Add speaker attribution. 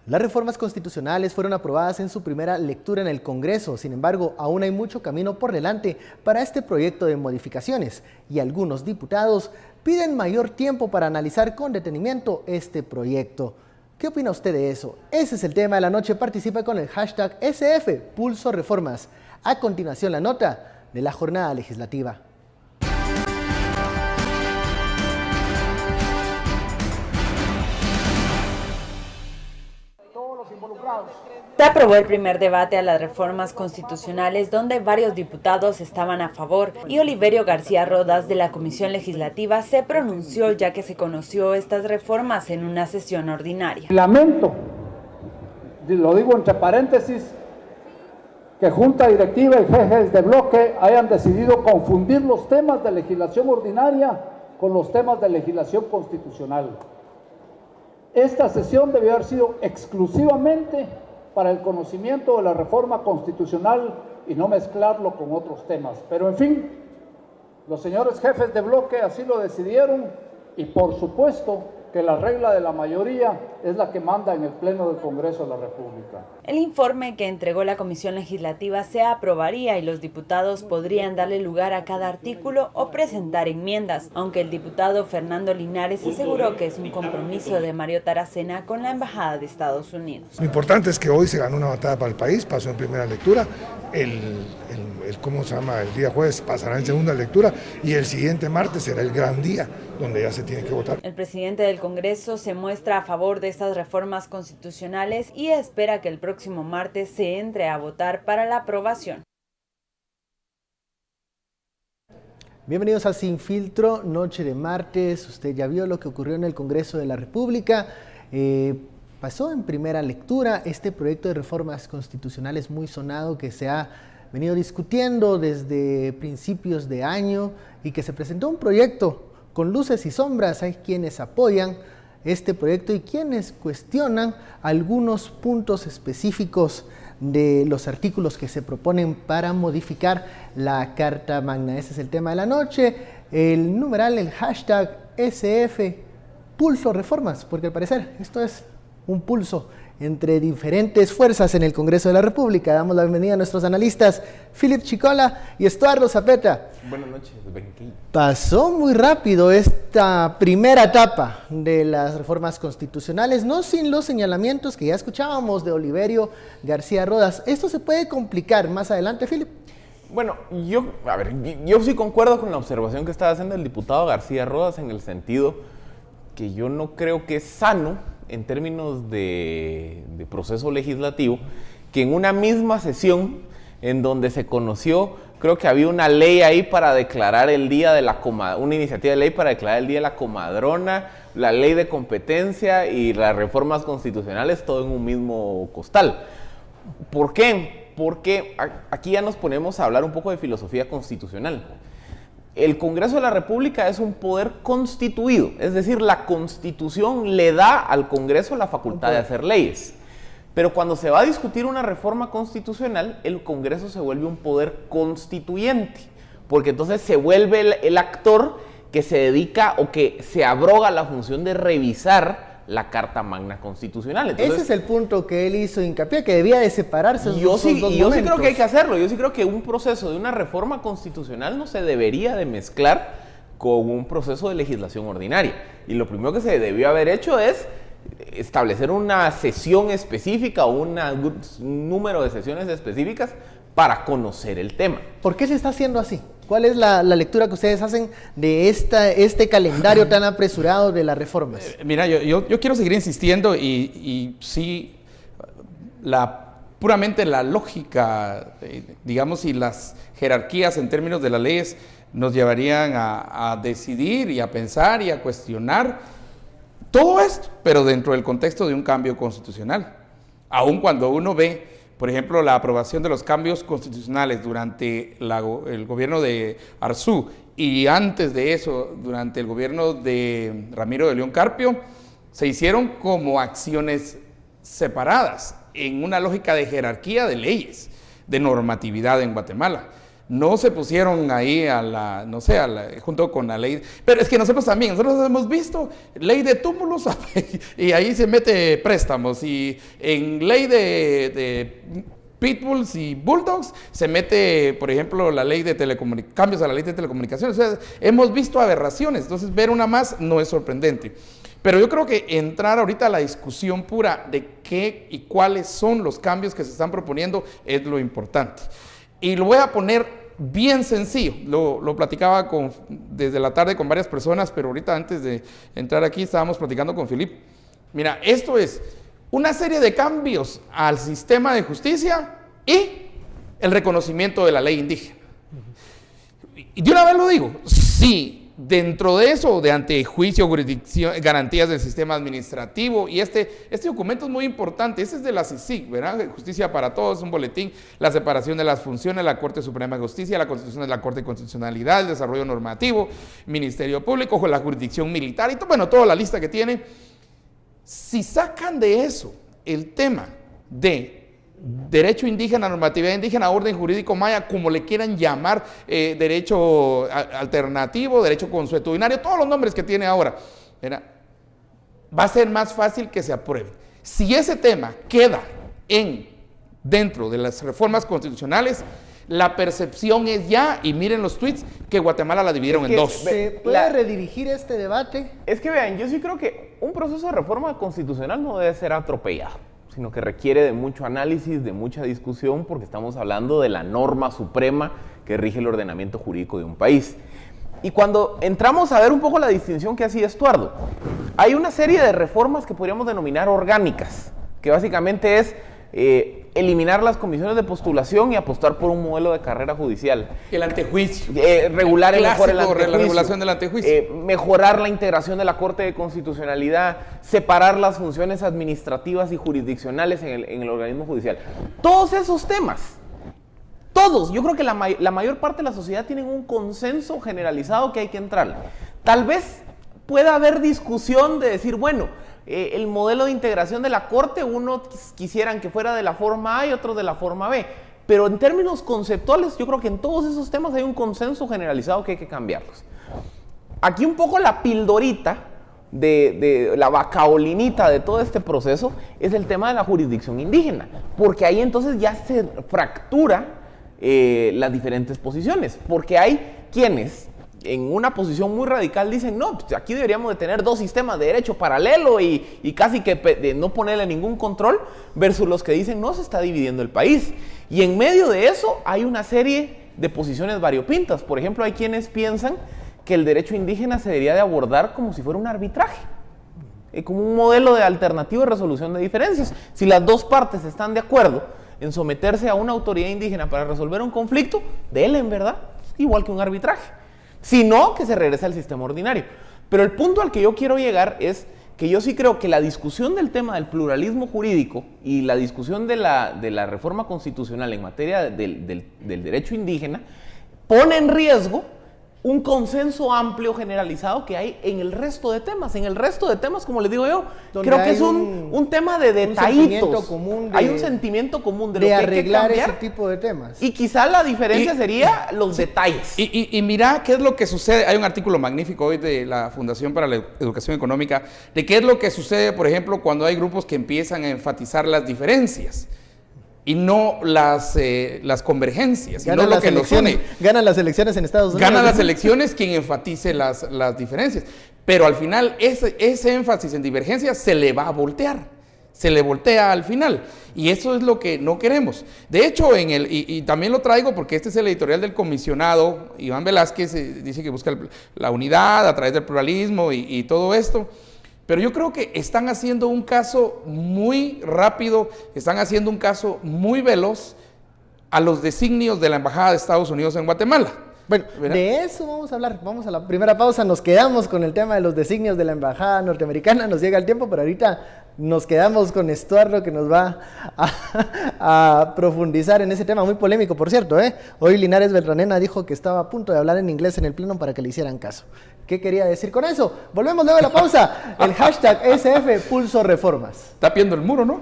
Speaker 1: Las reformas constitucionales fueron aprobadas en su primera lectura en el Congreso. Sin embargo, aún hay mucho camino por delante para este proyecto de modificaciones y algunos diputados piden mayor tiempo para analizar con detenimiento este proyecto. ¿Qué opina usted de eso? Ese es el tema de la noche. Participa con el hashtag #SFPulsoReformas. A continuación, la nota de la jornada legislativa.
Speaker 2: Se aprobó el primer debate a las reformas constitucionales donde varios diputados estaban a favor y Oliverio García Rodas de la Comisión Legislativa se pronunció ya que se conoció estas reformas en una sesión ordinaria.
Speaker 3: Lamento, lo digo entre paréntesis, que Junta Directiva y jefes de bloque hayan decidido confundir los temas de legislación ordinaria con los temas de legislación constitucional. Esta sesión debió haber sido exclusivamente para el conocimiento de la reforma constitucional y no mezclarlo con otros temas. Pero en fin, los señores jefes de bloque así lo decidieron y por supuesto que la regla de la mayoría es la que manda en el Pleno del Congreso de la República.
Speaker 2: El informe que entregó la Comisión Legislativa se aprobaría y los diputados podrían darle lugar a cada artículo o presentar enmiendas, aunque el diputado Fernando Linares aseguró que es un compromiso de Mario Taracena con la Embajada de Estados Unidos.
Speaker 4: Lo importante es que hoy se ganó una batalla para el país, pasó en primera lectura, el día jueves pasará en segunda lectura y el siguiente martes será el gran día donde ya se tiene que votar.
Speaker 2: El presidente del Congreso se muestra a favor de estas reformas constitucionales y espera que el próximo martes se entre a votar para la aprobación.
Speaker 1: Bienvenidos a Sin Filtro, noche de martes. Usted ya vio lo que ocurrió en el Congreso de la República. Pasó en primera lectura este proyecto de reformas constitucionales muy sonado que se ha venido discutiendo desde principios de año y que se presentó un proyecto con luces y sombras. Hay quienes apoyan este proyecto y quienes cuestionan algunos puntos específicos de los artículos que se proponen para modificar la Carta Magna. Ese es el tema de la noche. El numeral, el hashtag #SFPulsoReformas, porque al parecer esto es un pulso entre diferentes fuerzas en el Congreso de la República. Damos la bienvenida a nuestros analistas, Philip Chicola y Estuardo Zapeta.
Speaker 5: Buenas noches, Benquín.
Speaker 1: Pasó muy rápido esta primera etapa de las reformas constitucionales, no sin los señalamientos que ya escuchábamos de Oliverio García Rodas. ¿Esto se puede complicar más adelante, Philip?
Speaker 5: Bueno, yo sí concuerdo con la observación que estaba haciendo el diputado García Rodas en el sentido que yo no creo que es sano en términos de proceso legislativo, que en una misma sesión en donde se conoció, creo que había una ley ahí para declarar el día de la comadrona, una iniciativa de ley para declarar el día de la comadrona, la ley de competencia y las reformas constitucionales, todo en un mismo costal. ¿Por qué? Porque aquí ya nos ponemos a hablar un poco de filosofía constitucional. El Congreso de la República es un poder constituido, es decir, la Constitución le da al Congreso la facultad de hacer leyes. Pero cuando se va a discutir una reforma constitucional, el Congreso se vuelve un poder constituyente, porque entonces se vuelve el actor que se dedica o que se abroga la función de revisar la Carta Magna Constitucional. Entonces,
Speaker 1: ese es el punto que él hizo hincapié, que debía de separarse esos dos momentos.
Speaker 5: Yo sí creo que hay que hacerlo. Yo sí creo que un proceso de una reforma constitucional no se debería de mezclar con un proceso de legislación ordinaria. Y lo primero que se debió haber hecho es establecer una sesión específica o un número de sesiones específicas para conocer el tema.
Speaker 1: ¿Por qué se está haciendo así? ¿Cuál es la lectura que ustedes hacen de este calendario tan apresurado de las reformas?
Speaker 6: Mira, yo quiero seguir insistiendo y sí, puramente la lógica, digamos, y las jerarquías en términos de las leyes nos llevarían a decidir y a pensar y a cuestionar todo esto, pero dentro del contexto de un cambio constitucional. Aun cuando uno ve, por ejemplo, la aprobación de los cambios constitucionales durante el gobierno de Arzú y antes de eso, durante el gobierno de Ramiro de León Carpio, se hicieron como acciones separadas en una lógica de jerarquía de leyes, de normatividad en Guatemala. no se pusieron ahí junto con la ley. Pero es que nosotros hemos visto ley de túmulos y ahí se mete préstamos. Y en ley de pitbulls y bulldogs se mete, por ejemplo, la ley de cambios a la ley de telecomunicaciones. O sea, hemos visto aberraciones. Entonces, ver una más no es sorprendente. Pero yo creo que entrar ahorita a la discusión pura de qué y cuáles son los cambios que se están proponiendo es lo importante. Y lo voy a poner bien sencillo. Lo platicaba desde la tarde con varias personas, pero ahorita antes de entrar aquí estábamos platicando con Filip. Mira, esto es una serie de cambios al sistema de justicia y el reconocimiento de la ley indígena. Y de una vez lo digo, sí. Dentro de eso, de antejuicio, jurisdicción, garantías del sistema administrativo, y este documento es muy importante, este es de la CICIG, ¿verdad? Justicia para Todos, es un boletín, la separación de las funciones, la Corte Suprema de Justicia, la Constitución de la Corte de Constitucionalidad, el desarrollo normativo, Ministerio Público, con la jurisdicción militar, y bueno, toda la lista que tiene. Si sacan de eso el tema de derecho indígena, normatividad indígena, orden jurídico maya, como le quieran llamar, derecho alternativo, derecho consuetudinario, todos los nombres que tiene ahora, ¿verdad? Va a ser más fácil que se apruebe. Si ese tema queda dentro de las reformas constitucionales, la percepción es ya, y miren los tweets, que Guatemala la dividieron en dos.
Speaker 1: ¿Se puede redirigir este debate?
Speaker 5: Es que vean, yo sí creo que un proceso de reforma constitucional no debe ser atropellado, sino que requiere de mucho análisis, de mucha discusión, porque estamos hablando de la norma suprema que rige el ordenamiento jurídico de un país. Y cuando entramos a ver un poco la distinción que hacía Estuardo, hay una serie de reformas que podríamos denominar orgánicas, que básicamente es eliminar las comisiones de postulación y apostar por un modelo de carrera judicial.
Speaker 6: El antejuicio.
Speaker 5: Regular el mejor el antejuicio.
Speaker 6: La regulación del antejuicio.
Speaker 5: Mejorar la integración de la Corte de Constitucionalidad, separar las funciones administrativas y jurisdiccionales en el organismo judicial. Todos esos temas, todos, yo creo que la mayor parte de la sociedad tienen un consenso generalizado que hay que entrar. Tal vez pueda haber discusión de decir, bueno, el modelo de integración de la Corte, unos quisieran que fuera de la forma A y otros de la forma B, pero en términos conceptuales yo creo que en todos esos temas hay un consenso generalizado que hay que cambiarlos. Aquí un poco la pildorita de la bacaolinita de todo este proceso es el tema de la jurisdicción indígena, porque ahí entonces ya se fractura las diferentes posiciones, porque hay quienes en una posición muy radical dicen, no, pues aquí deberíamos de tener dos sistemas de derecho paralelo y casi que de no ponerle ningún control, versus los que dicen, no, se está dividiendo el país. Y en medio de eso hay una serie de posiciones variopintas. Por ejemplo, hay quienes piensan que el derecho indígena se debería de abordar como si fuera un arbitraje, como un modelo de alternativo de resolución de diferencias. Si las dos partes están de acuerdo en someterse a una autoridad indígena para resolver un conflicto, déle, en verdad, igual que un arbitraje. Si no, que se regrese al sistema ordinario. Pero el punto al que yo quiero llegar es que yo sí creo que la discusión del tema del pluralismo jurídico y la discusión de la reforma constitucional en materia del derecho indígena pone en riesgo un consenso amplio generalizado que hay en el resto de temas. En el resto de temas, como les digo yo, creo que es un tema de detallitos. Hay un sentimiento común de lo que
Speaker 1: arreglar
Speaker 5: hay que cambiar,
Speaker 1: ese tipo de temas.
Speaker 5: Y quizá la diferencia sería los detalles.
Speaker 6: Y mira qué es lo que sucede. Hay un artículo magnífico hoy de la Fundación para la Educación Económica de qué es lo que sucede, por ejemplo, cuando hay grupos que empiezan a enfatizar las diferencias y no las convergencias, y no lo que nos une.
Speaker 1: Ganan las elecciones en Estados Unidos.
Speaker 6: Ganan las elecciones quien enfatice las diferencias. Pero al final ese énfasis en divergencias se le va a voltear. Se le voltea al final. Y eso es lo que no queremos. De hecho, y también lo traigo porque este es el editorial del comisionado Iván Velázquez, dice que busca la unidad a través del pluralismo y todo esto. Pero yo creo que están haciendo un caso muy rápido, están haciendo un caso muy veloz a los designios de la Embajada de Estados Unidos en Guatemala.
Speaker 1: Bueno,
Speaker 6: ¿verdad?
Speaker 1: de eso vamos a hablar. Vamos a la primera pausa. Nos quedamos con el tema de los designios de la Embajada norteamericana. Nos llega el tiempo, pero ahorita nos quedamos con Estuardo, que nos va a profundizar en ese tema muy polémico, por cierto. Hoy Linares Beltranena dijo que estaba a punto de hablar en inglés en el pleno para que le hicieran caso. ¿Qué quería decir con eso? Volvemos luego de la pausa. El hashtag SF Pulso Reformas.
Speaker 6: Está viendo el muro, ¿no?